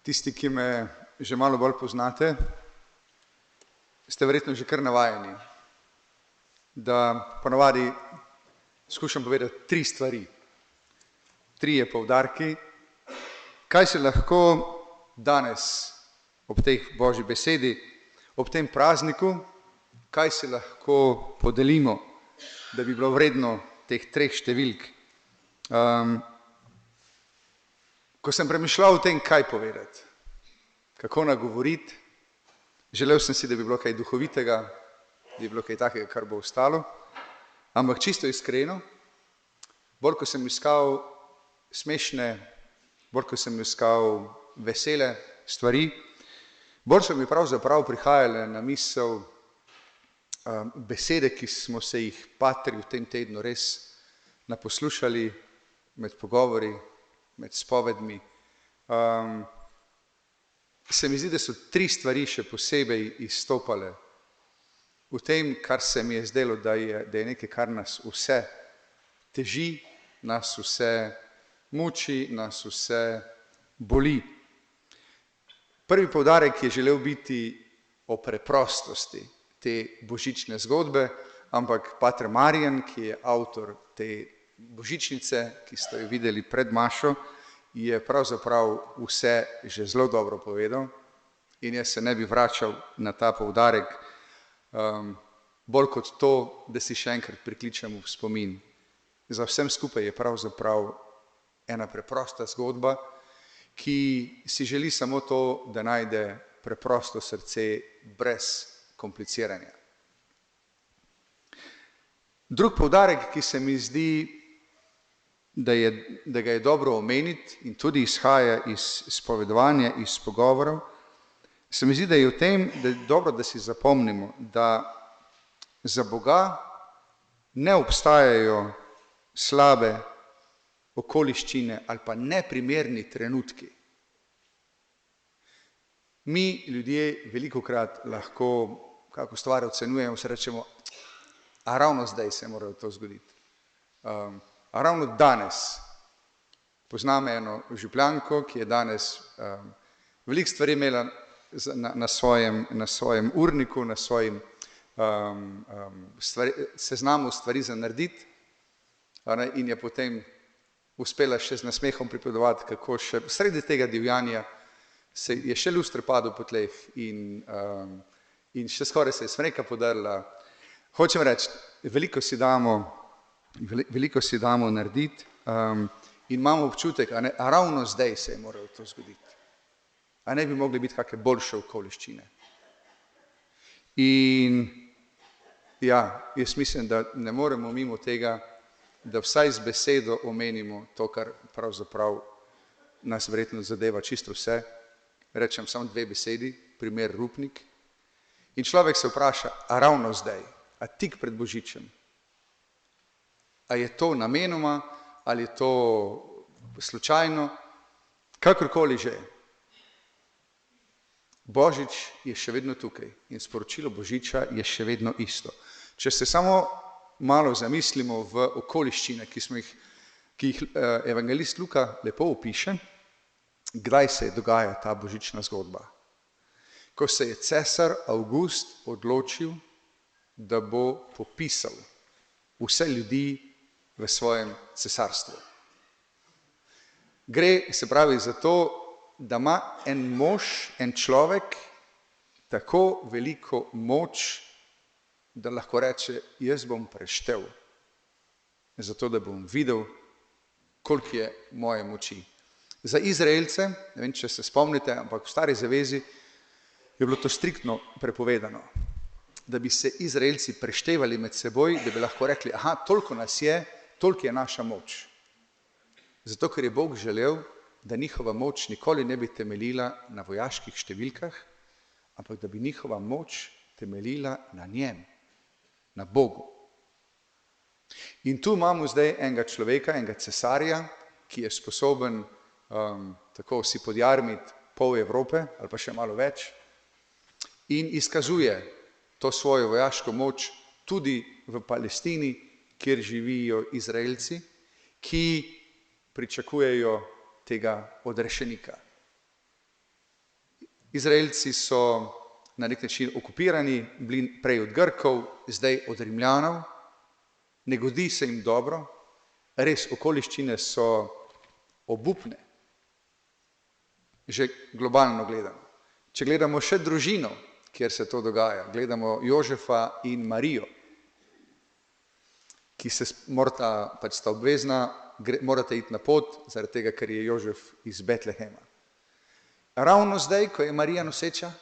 Tisti, ki me že malo bolj poznate, ste verjetno že kar navajeni, da ponavadi skušam povedati 3 stvari. 3 poudarki, kaj se lahko danes ob tej Božji besedi, ob tem prazniku, kaj se lahko podelimo, da bi bilo vredno teh 3 številk. Ko sem premišljal o tem, kaj povedati, kako nagovoriti, želel sem si, da bi bilo kaj duhovitega, da bi bilo kaj takega, kar bo ostalo, ampak čisto iskreno, bolj ko sem iskal smešne, bolj ko sem iskal vesele stvari, bolj so mi pravzaprav prihajale na misel besede, ki smo se jih patri v tem tednu res naposlušali med pogovori, med spovedmi. Se mi zdi, da so 3 stvari še posebej izstopale v tem, kar se mi je zdelo, da je nekaj, kar nas vse teži, nas vse muči, nas vse boli. Prvi poudarek je želel biti o preprostosti te božične zgodbe, ampak pater Marjan, ki je avtor te božičnice, ki ste jo videli pred mašo, je pravzaprav vse že zelo dobro povedal in jaz se ne bi vračal na ta poudarek, bolj kot to, da si še enkrat prikličemo v spomin. Za vsem skupaj je pravzaprav ena preprosta zgodba, ki si želi samo to, da najde preprosto srce brez kompliciranja. Drug poudarek, ki se mi zdi, da ga je dobro omeniti in tudi izhaja iz spovedovanja, iz pogovorov, se mi zdi, da je v tem, da je dobro, da si zapomnimo, da za Boga ne obstajajo slabe okoliščine ali pa neprimerni trenutki. Mi ljudje velikokrat lahko kako stvar ocenjujemo, se rečemo, a ravno zdaj se mora to zgoditi. A ravno danes. Poznam eno Župljanko, ki je danes veliko stvari imela na svojem urniku, na svojem seznamu stvari za narediti, in je potem uspela še z nasmehom pripovedovati, kako še sredi tega divjanja se je še luster padel po tleh in še skoraj se je smreka podrla. Hočem reči, veliko si damo narediti in imamo občutek, a ravno zdaj se je moralo to zgoditi. A ne bi mogli biti kakšne boljše okoliščine. In ja, jaz mislim, da ne moremo mimo tega, da vsaj z besedo omenimo to, kar pravzaprav nas verjetno zadeva čisto vse. Rečem samo 2 besedi, primer Rupnik. In človek se vpraša, a ravno zdaj, a tik pred Božičem. A je to namenoma, ali je to slučajno, kakorkoli že. Božič je še vedno tukaj in sporočilo Božiča je še vedno isto. Če se samo malo zamislimo v okoliščine, ki jih evangelist Luka lepo opiše, kdaj se dogaja ta božična zgodba. Ko se je cesar Avgust odločil, da bo popisal vse ljudi v svojem cesarstvu. Gre, se pravi, za to, da ima en mož, en človek tako veliko moč, da lahko reče, jaz bom preštel, zato da bom videl, koliko je moje moči. Za Izraelce, ne vem, če se spomnite, ampak v Stari zavezi je bilo to striktno prepovedano, da bi se Izraelci preštevali med seboj, da bi lahko rekli, aha, toliko nas je, toliko je naša moč. Zato, ker je Bog želel, da njihova moč nikoli ne bi temeljila na vojaških številkah, ampak da bi njihova moč temeljila na njem, na Bogu. In tu imamo zdaj enega človeka, enega cesarja, ki je sposoben tako si podjarmiti pol Evrope ali pa še malo več in izkazuje to svojo vojaško moč tudi v Palestini, kjer živijo Izraelci, ki pričakujejo tega odrešenika. Izraelci so na nek način okupirani, bili prej od Grkov, zdaj od Rimljanov, ne godi se jim dobro, res okoliščine so obupne, že globalno gledano. Če gledamo še družino, kjer se to dogaja, gledamo Jožefa in Marijo, ki se morata, pač sta obvezna, morate iti na pot, zaradi tega, ker je Jožef iz Betlehema. Ravno zdaj, ko je Marija noseča,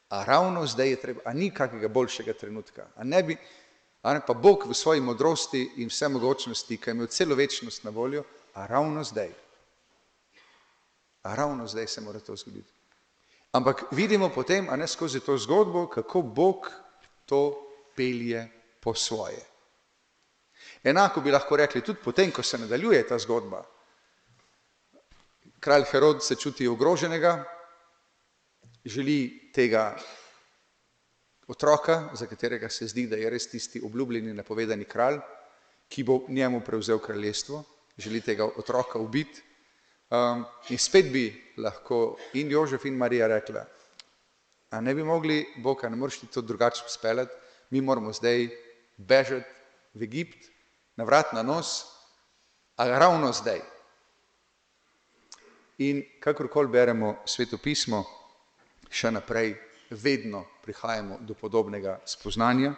a ravno zdaj je treba, a ni kakega boljšega trenutka, a ne bi, pa Bog v svoji modrosti in vsemogočnosti, ki je imel celo večnost na voljo, a ravno zdaj se mora to zgoditi. Ampak vidimo potem, a ne skozi to zgodbo, kako Bog to pelje po svoje. Enako bi lahko rekli tudi potem, ko se nadaljuje ta zgodba. Kralj Herod se čuti ogroženega, želi tega otroka, za katerega se zdi, da je res tisti obljubljeni napovedani kralj, ki bo njemu prevzel kraljestvo, želi tega otroka ubiti. In spet bi lahko in Jožef in Marija rekla, a ne bi mogli, Bog, a ne moreš ti to drugače speljati, mi moramo zdaj bežati v Egipt, na vrat na nos, a ravno zdaj. In kakorkoli beremo Sveto pismo, še naprej vedno prihajamo do podobnega spoznanja.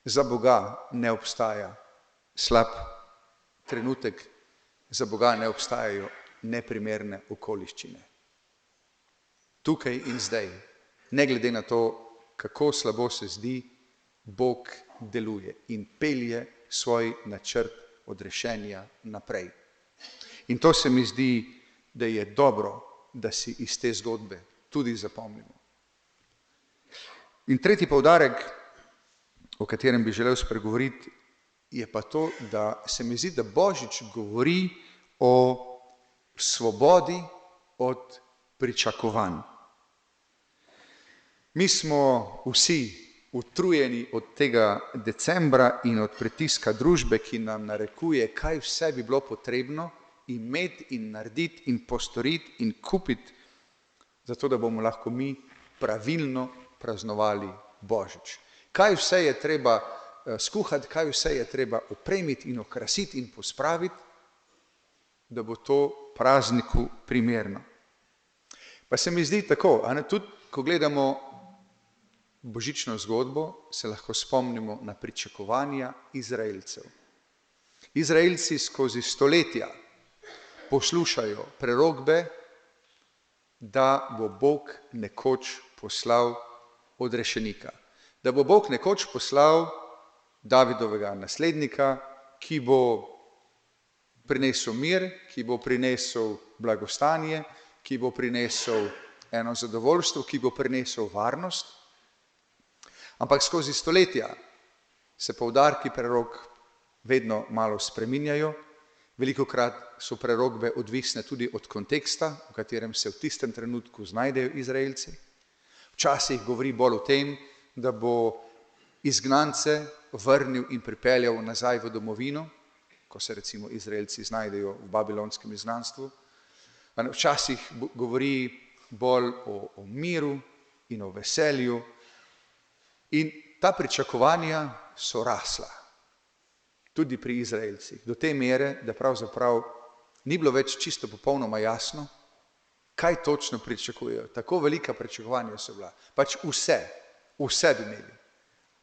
Za Boga ne obstaja slab trenutek, za Boga ne obstajajo neprimerne okoliščine. Tukaj in zdaj, ne glede na to, kako slabo se zdi, Bog deluje in pelje svoj načrt odrešenja naprej. In to se mi zdi, da je dobro, da si iz te zgodbe tudi zapomnimo. In tretji poudarek, o katerem bi želel spregovoriti, je pa to, da se mi zdi, da Božič govori o svobodi od pričakovanj. Mi smo vsi utrujeni od tega decembra in od pritiska družbe, ki nam narekuje, kaj vse bi bilo potrebno imeti in narediti in postoriti in kupiti, zato da bomo lahko mi pravilno praznovali Božič. Kaj vse je treba skuhati, kaj vse je treba opremiti in okrasiti in pospraviti, da bo to prazniku primerno. Pa se mi zdi tako, tudi ko gledamo božično zgodbo, se lahko spomnimo na pričakovanja Izraelcev. Izraelci skozi stoletja poslušajo prerokbe, da bo Bog nekoč poslal odrešenika. Da bo Bog nekoč poslal Davidovega naslednika, ki bo prinesel mir, ki bo prinesel blagostanje, ki bo prinesel eno zadovoljstvo, ki bo prinesel varnost. Ampak skozi stoletja se poudarki prerok vedno malo spreminjajo. Velikokrat so prerokbe odvisne tudi od konteksta, v katerem se v tistem trenutku znajdejo Izraelci. Včasih govori bolj o tem, da bo izgnance vrnil in pripeljal nazaj v domovino, ko se recimo Izraelci znajdejo v babilonskem izgnanstvu. Včasih govori bolj o miru in o veselju. In ta pričakovanja so rasla. Tudi pri Izraelcih, do te mere, da pravzaprav ni bilo več čisto popolnoma jasno, kaj točno pričakujejo. Tako velika pričakovanja so bila. Pač vse bi imeli.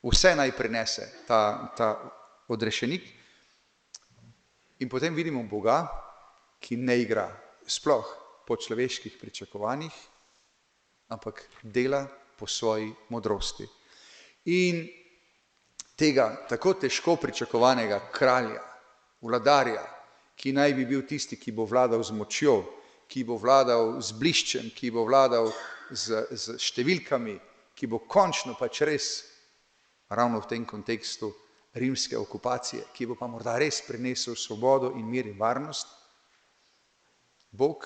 Vse naj prinese ta odrešenik. In potem vidimo Boga, ki ne igra sploh po človeških pričakovanjih, ampak dela po svoji modrosti. In tega tako težko pričakovanega kralja, vladarja, ki naj bi bil tisti, ki bo vladal z močjo, ki bo vladal z bliščem, ki bo vladal z številkami, ki bo končno pač res, ravno v tem kontekstu rimske okupacije, ki bo pa morda res prinesel svobodo in mir in varnost, Bog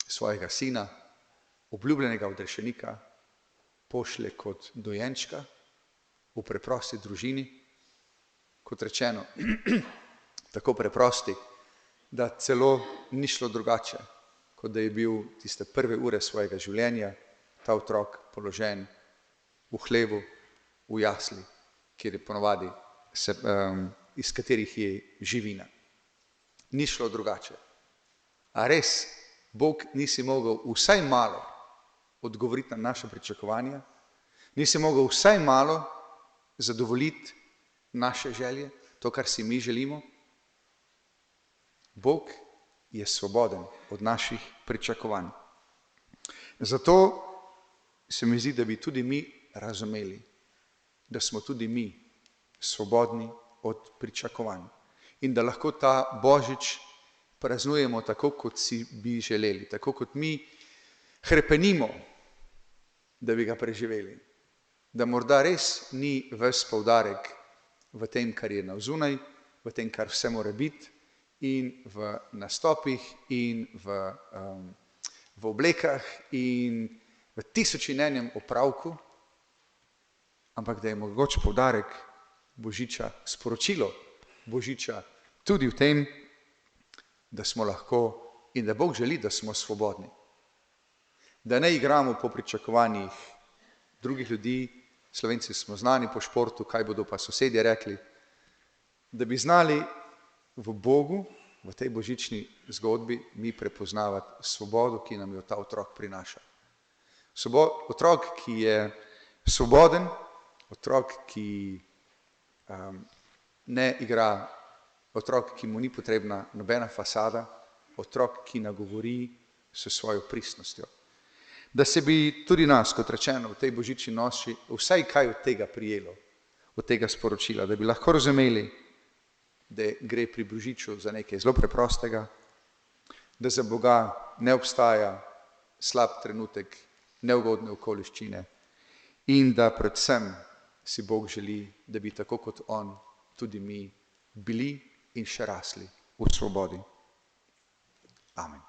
svojega sina, obljubljenega odrešenika, pošlje kot dojenčka v preprosti družini, kot rečeno, tako preprosti, da celo ni šlo drugače, kot da je bil tiste prve ure svojega življenja ta otrok položen v hlevu, v jasli, kjer je ponovadi, iz katerih je živina. Ni šlo drugače. A res, Bog nisi mogel vsaj malo odgovoriti na naše pričakovanja, nisi mogel vsaj malo zadovoljiti naše želje, to, kar si mi želimo. Bog je svoboden od naših pričakovanj. Zato se mi zdi, da bi tudi mi razumeli, da smo tudi mi svobodni od pričakovanj in da lahko ta Božič praznujemo tako, kot si bi želeli, tako kot mi hrepenimo, da bi ga preživeli. Da morda res ni ves poudarek v tem, kar je navzunaj, v tem, kar vse mora biti, in v nastopih, in v oblekah, in v tisoč in enem opravku, ampak da je mogoče poudarek Božiča, sporočilo Božiča tudi v tem, da smo lahko in da Bog želi, da smo svobodni. Da ne igramo po pričakovanjih drugih ljudi, Slovenci smo znani po športu, kaj bodo pa sosedje rekli, da bi znali v Bogu, v tej božični zgodbi, mi prepoznavati svobodo, ki nam jo ta otrok prinaša. Otrok, ki je svoboden, otrok, ki ne igra, otrok, ki mu ni potrebna nobena fasada, otrok, ki nagovori s svojo pristnostjo. Da se bi tudi nas, kot rečeno, v tej božični noči vsaj kaj od tega prijelo, od tega sporočila, da bi lahko razumeli, da gre pri božiču za nekaj zelo preprostega, da za Boga ne obstaja slab trenutek, neugodne okoliščine in da predvsem si Bog želi, da bi tako kot on tudi mi bili in še rasli v svobodi. Amen.